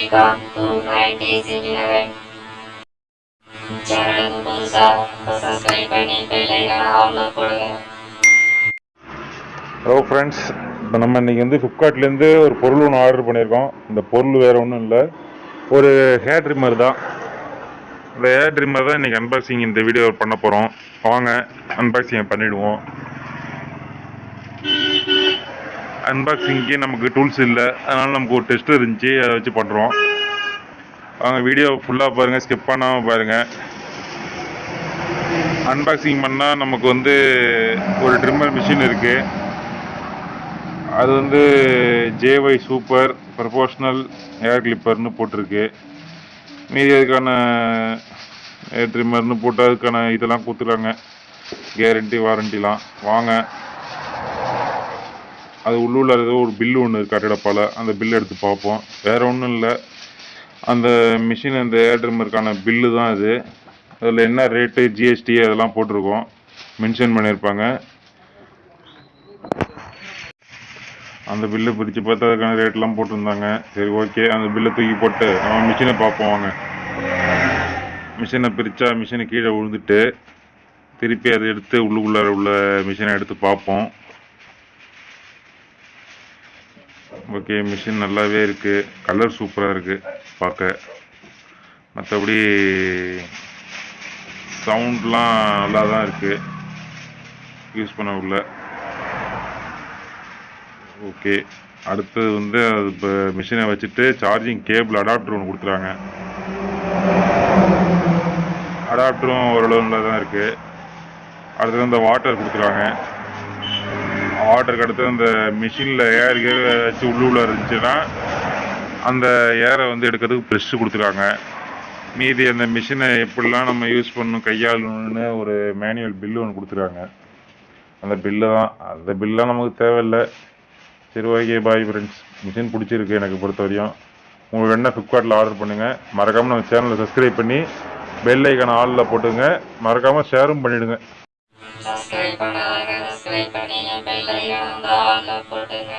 Welcome to 90s Engineering. சேனலுக்கு புதுசா subscribe பண்ணி பெல் ஐகானை ஆன்ல போடுங்க. ஹலோ ஃப்ரெண்ட்ஸ், இப்போ நம்ம இன்றைக்கி வந்து ஃப்ளிப்கார்ட்லேருந்து ஒரு பொருள் ஒன்று ஆர்டர் பண்ணியிருக்கோம். இந்த பொருள் வேறு ஒன்றும் இல்லை, ஒரு ஹேர் ட்ரிம்மர் தான். இந்த ஹேர் ட்ரிம்மர் தான் இன்றைக்கி அன்பாக்சிங் இந்த வீடியோ பண்ண போகிறோம். வாங்க அன்பாக்சிங்கை பண்ணிவிடுவோம். அன்பாக்சிங்க்கு நமக்கு டூல்ஸ் இல்லை, அதனால் நமக்கு ஒரு டெஸ்ட் இருந்துச்சு, அதை வச்சு பண்ணுறோம். வாங்க வீடியோ ஃபுல்லாக பாருங்கள், ஸ்கிப் பண்ணாமல் பாருங்கள். அன்பாக்சிங் பண்ணால் நமக்கு வந்து ஒரு ட்ரிம்மர் மிஷின் இருக்குது. அது வந்து ஜேஒய் சூப்பர் ப்ரொபோஷ்னல் ஹேர் கிளிப்பர்னு போட்டிருக்கு. மீதி அதுக்கான ஹேர் ட்ரிம்மர்னு போட்டு அதுக்கான இதெல்லாம் கொடுத்துருக்காங்க, கேரண்டி வாரண்டிலாம். வாங்க அது உள்ளூரில் ஏதோ ஒரு பில்லு ஒன்று இருக்குது கட்டடப்பால், அந்த பில்லு எடுத்து பார்ப்போம். வேறு ஒன்றும் இல்லை, அந்த மிஷின் அந்த ஹேர் ட்ரிம்மருக்கான பில்லு தான் இது. அதில் என்ன ரேட்டு, ஜிஎஸ்டி அதெல்லாம் போட்டிருக்கோம், மென்ஷன் பண்ணியிருப்பாங்க. அந்த பில்லை பிரித்து பார்த்தா அதுக்கான ரேட்லாம் போட்டிருந்தாங்க. சரி, ஓகே, அந்த பில்லை தூக்கி போட்டு நம்ம மிஷினை பார்ப்போம். வாங்க மிஷினை பிரித்தா மிஷினை கீழே விழுந்துட்டு திருப்பி அதை எடுத்து உள்ளுக்குள்ளார உள்ள மிஷினை எடுத்து பார்ப்போம். ஓகே, மிஷின் நல்லாவே இருக்குது, கலர் சூப்பராக இருக்குது பார்க்க. மற்றபடி சவுண்ட்லாம் நல்லா தான் இருக்குது யூஸ் பண்ண உள்ள. ஓகே, அடுத்தது வந்து அது இப்போ மிஷினை வச்சுட்டு சார்ஜிங் கேபிள் அடாப்டர் ஒன்று கொடுத்துறாங்க. அடாப்டரும் ஓரளவு நல்லா தான் இருக்குது. அடுத்தது அந்த வாட்டர் கொடுத்துருவாங்க. வாட்டருக்கு அடுத்து அந்த மிஷினில் ஏர் வச்சு உள்ளே இருந்துச்சுன்னா அந்த ஏரை வந்து எடுக்கிறதுக்கு ப்ரெஷ்ஷு கொடுத்துருக்காங்க. மீதி அந்த மிஷினை எப்படிலாம் நம்ம யூஸ் பண்ணணும், கையாளணும்னு ஒரு மேனுவல் பில்லு ஒன்று கொடுத்துருக்காங்க. அந்த பில்லு தான், அந்த பில்லாம் நமக்கு தேவையில்லை. சரி, ஓகே, பாய் ஃப்ரெண்ட்ஸ். மிஷின் பிடிச்சிருக்கு எனக்கு பொறுத்த வரையும். உங்களுக்கு என்ன ஃப்ளிப்கார்ட்டில் ஆர்டர் பண்ணுங்கள். மறக்காமல் நம்ம சேனலை சப்ஸ்கிரைப் பண்ணி பெல் ஐக்கான ஆலில் போட்டுங்க. மறக்காமல் ஷேரும் பண்ணிவிடுங்க. சப்ஸ்கிரைப் பண்ணாதவங்க சப்ஸ்கிரைப் பண்ணி பெல் ஐகானை ஆன்ல போட்டுங்க.